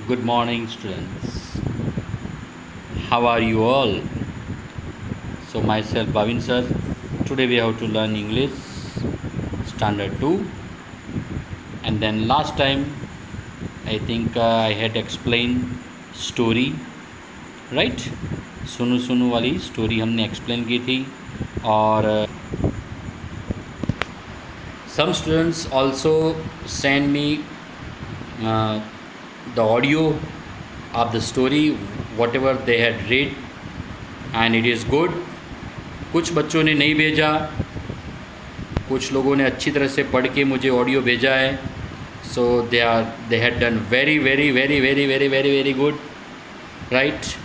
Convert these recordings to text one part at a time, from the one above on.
Good morning, students. How are you all? So, myself, Bhavin sir. Today we have to learn English Standard 2. And then last time, I think I had explained story, right? सुनु सुनु वाली story हमने explain की थी और some students also send me the audio of the story whatever they had read and it is good. कुछ बच्चों ने नहीं भेजा, कुछ लोगों ने अच्छी तरह से पढ़ के मुझे ऑडियो भेजा है. So they had done very good, right?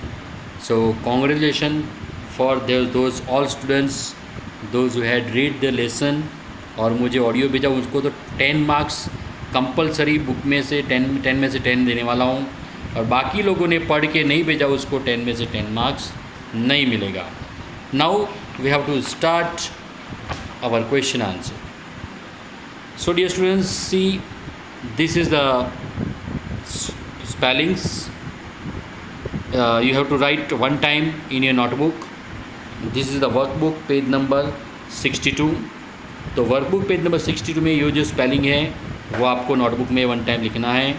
So congratulations for those all students those who had read the lesson और मुझे ऑडियो भेजा. उसको तो 10 मार्क्स कंपलसरी बुक में से 10 में से 10 देने वाला हूँ और बाकी लोगों ने पढ़ के नहीं भेजा उसको 10 में से 10 मार्क्स नहीं मिलेगा. Now we have to start our question answer. So dear students, see this is the spellings. You have to write one time in your notebook. This is the workbook page number 62. तो workbook page number 62 में ये जो spelling है वो आपको notebook में one time लिखना है,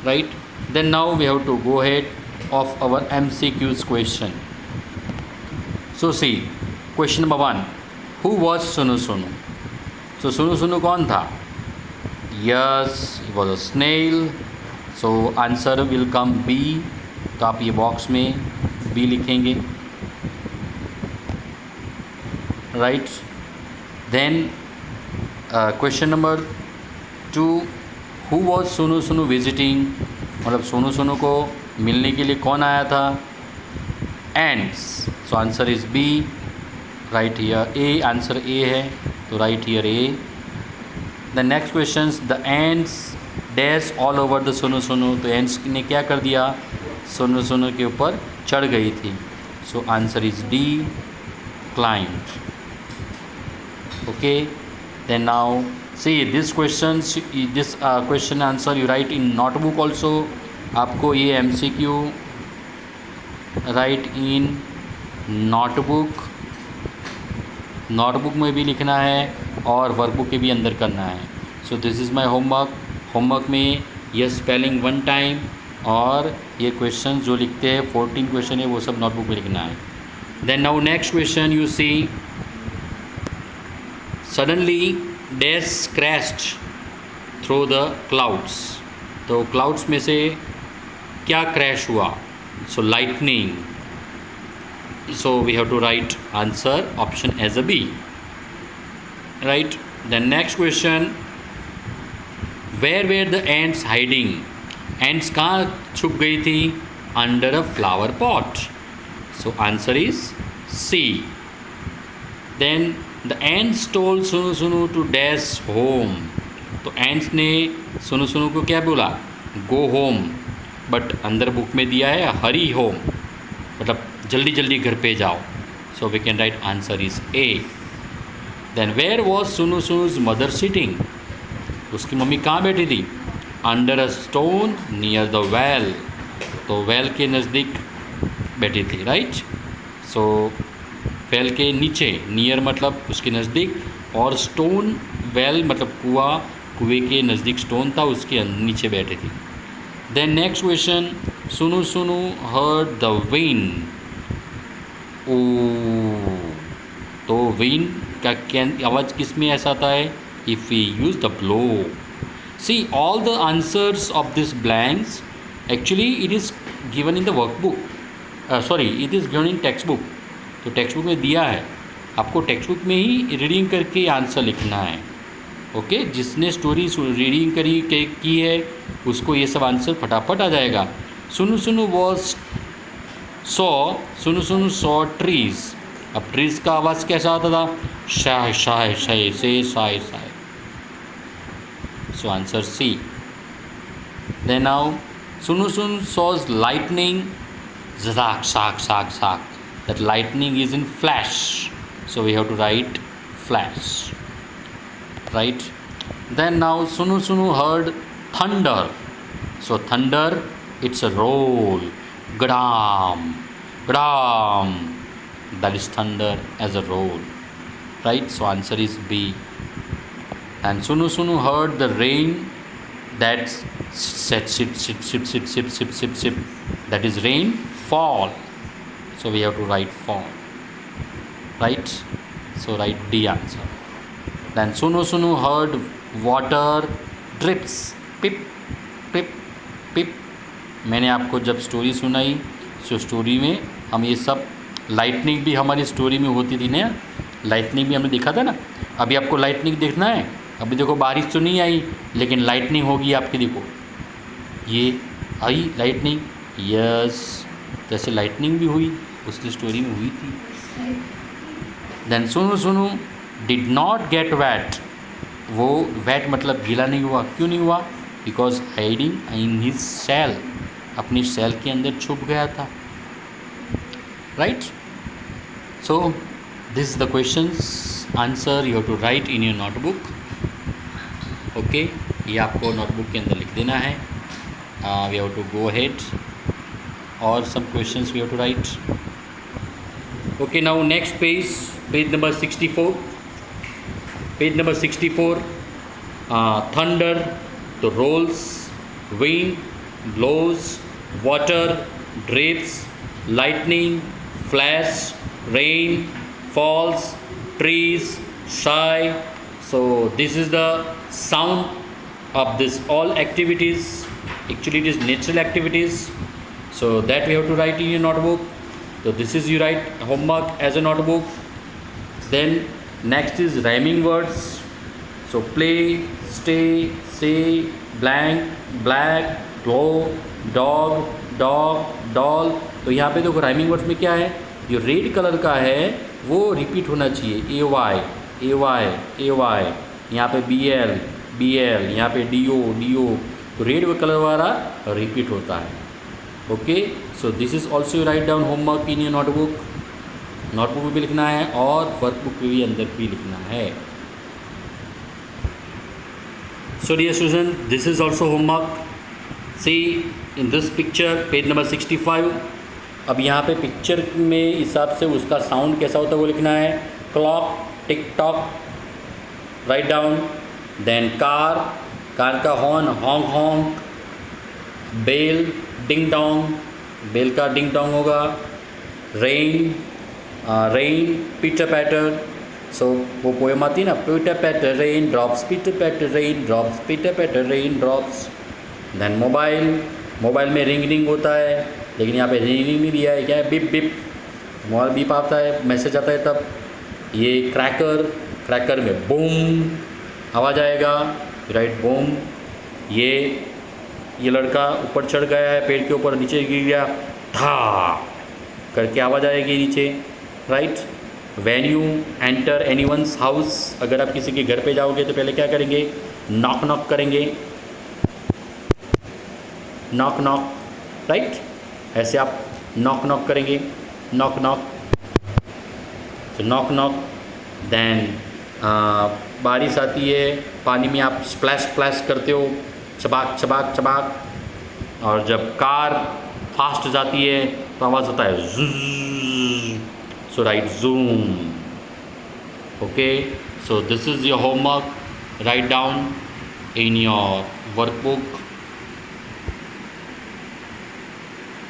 right. Then now we have to go head of our MCQs question. So see question number 1, who was Sunu Sunu. So Sunu Sunu कौन था? Yes, he was a snail. So answer will come B. तो आप ये box में B लिखेंगे, right. Then question number 2, who was Sunu Sunu visiting. मतलब सोनू सोनू को मिलने के लिए कौन आया था? Ants. So answer is B, right here. A answer A है तो right here A. The next question, the ants dash all over the Sonu Sonu. तो एंड्स ने क्या कर दिया? सोनू सोनू के ऊपर चढ़ गई थी. So answer is D, climb. Okay. Then now see this question answer you write in notebook also. आपको ये MCQ राइट इन नोटबुक में भी लिखना है और वर्कबुक के भी अंदर करना है. So this is my homework में ये स्पेलिंग वन टाइम और ये क्वेश्चन जो लिखते हैं 14 क्वेश्चन है वो सब नोटबुक में लिखना है. Then now next question you see, suddenly dash crashed through the clouds. तो क्लाउड्स में से क्या क्रैश हुआ? So lightning. So we have to write answer option as a B, right. Then next question, where where the ants hiding. Ants कहाँ छुप गई थी? Under a flower pot. So answer is C. Then the ants told Sunu Sunu to dash home. तो ants ने सुनु सुनु को क्या बोला? Go home. बट अंदर बुक में दिया है हरी होम, मतलब जल्दी जल्दी घर पे जाओ. So we can right answer is A. Then where was Sunu Sunu's mother sitting. उसकी मम्मी कहाँ बैठी थी? Under a stone near the well. तो वेल के नज़दीक बैठी थी, राइट. सो वेल के नीचे, नियर मतलब उसके नज़दीक, और स्टोन वेल मतलब कुएं के नज़दीक स्टोन था, उसके नीचे बैठी थी. देन नेक्स्ट क्वेश्चन, सुनु सुनु हर्ड द विंड. ओ, तो विंड का आवाज़ किस में ऐसा आता है? If we use the blow. See all the answers of these blanks actually it is given in the workbook. It is given in textbook. तो टेक्स्ट बुक में दिया है, आपको टेक्स्ट बुक में ही रीडिंग करके आंसर लिखना है. ओके. जिसने स्टोरी रीडिंग की है उसको ये सब आंसर फटाफट आ जाएगा. सुनु सुनु सुनु सॉ ट्रीज. अब ट्रीज का आवाज़ कैसा आता था? शाय शाय शाय से शाय शाय. So answer C. Then now Sunu Sunu saws lightning. Zak sak sak sak. That lightning is in flash. So we have to write flash. Right. Then now Sunu Sunu heard thunder. So thunder It's a roll. Gadam, gadam. That is thunder as a roll. Right? So answer is B. And Sunu Sunu heard the rain that said sip, sip, sip, sip, sip, sip, sip, sip. That is rain fall. So we have to write fall. Right? So write D answer. Then Sunu Sunu heard water drips. Pip, pip, pip. मैंने आपको जब story सुनाई, so story में हम ये सब lightning भी हमारी स्टोरी में होती थी ना, लाइटनिंग भी हमने देखा था ना। अभी आपको लाइटनिंग देखना है। अभी देखो बारिश तो नहीं आई लेकिन लाइटनिंग होगी आपकी, देखो ये आई लाइटनिंग, यस जैसे लाइटनिंग भी हुई उसकी स्टोरी में हुई थी। Then Sunu Sunu did not get wet, वो वैट मतलब गीला नहीं हुआ। क्यों नहीं हुआ? Because hiding in his shell, अपनी सेल के अंदर छुप गया था। Right? So this is the questions answer you have to write in your notebook. Okay, ये आपको नोटबुक के अंदर लिख देना है। We have to go ahead और some questions we have to write. Okay, now next page, page number 64। Page number 64, thunder, the rolls, wind, blows, water, drips, lightning, flash, rain, falls, trees, shy. So this is the sound of this all activities. Actually it is natural activities, so that we have to write in your notebook. So this is you write homework as a notebook. Then next is rhyming words. So play, stay, say, blank, black, glow, dog, dog, doll. तो यहाँ पे देखो rhyming words में क्या है, जो red colour का है वो रिपीट होना चाहिए। ए वाई, ए वाई, ए वाई, यहाँ पे बी एल, बी एल, यहाँ पे डी ओ, डी ओ, तो रेड कलर वाला रिपीट होता है। Okay, so this is also you write down homework in your notebook. Notebook में भी लिखना है और वर्कबुक में भी अंदर भी लिखना है। So dear students, this is also homework. See in this picture, page number 65. अब यहाँ पे पिक्चर में हिसाब से उसका साउंड कैसा होता है वो लिखना है। Clock, tick tock, right down. Then car, car का horn, honk honk. Bell, ding dong, bell का डिंग डोंग होगा। Rain, rain, pitter patter. So वो पोएम आती है ना, pitter patter rain drops, pitter patter rain drops, pitter patter rain drops. Then mobile, mobile में ring ring होता है लेकिन यहाँ पे रिंग नहीं दिया है, क्या है, बिप बिप, मोबाइल बीप आता है, मैसेज आता है तब। ये क्रैकर, क्रैकर में बूम आवाज़ आएगा, राइट बूम। ये लड़का ऊपर चढ़ गया है पेड़ के ऊपर, नीचे गिर गया, था करके आवाज़ आएगी नीचे, right. When you enter any one's house, अगर आप किसी के घर पे जाओगे तो पहले क्या करेंगे, नॉक नॉक करेंगे, नॉक नॉक, राइट। ऐसे आप नॉक नॉक करेंगे, नॉक नॉक, तो नॉक नॉक। देन बारिश आती है, पानी में आप स्प्लैश स्प्लैश करते हो, चबाक चबाक चबाक। और जब कार फास्ट जाती है तो आवाज़ होता है ज़ूज़, so write zoom. Okay, so this is your homework. Write down in your workbook.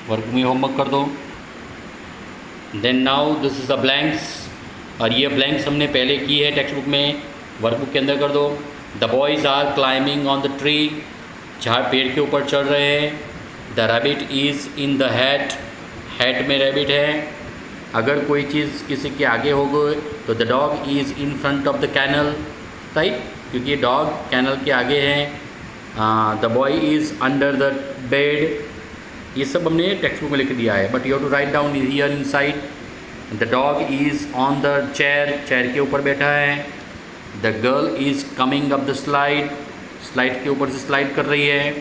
Work में होमवर्क कर दो। Then now this is the blanks, और ये blanks हमने पहले की है टेक्स्ट बुक में, वर्कबुक के अंदर कर दो। The boys are climbing on the tree, झाड़ पेड़ के ऊपर चढ़ रहे हैं। The rabbit is in the hat, hat में rabbit है। अगर कोई चीज़ किसी के आगे हो गए तो the dog is in front of the kennel, right, क्योंकि डॉग कैनल के आगे है। The boy is under the bed, ये सब हमने टेक्स्ट बुक में लिख दिया है, but you have to write down here inside. The dog is on the chair, chair के ऊपर बैठा है। The girl is coming up the slide, slide के ऊपर से स्लाइड कर रही है।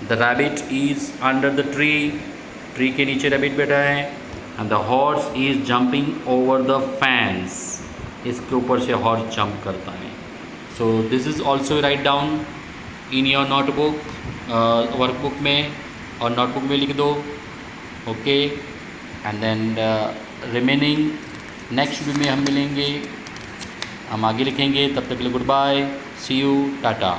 The rabbit is under the tree, tree के नीचे रैबिट बैठा है। And the horse is jumping over the fence, इसके ऊपर से हॉर्स जंप करता है। So this is also write down in your notebook, workbook में। और नोटबुक में लिख दो। Okay, and then remaining next video में हम मिलेंगे, हम आगे लिखेंगे। तब तक के लिए goodbye, see you, Tata.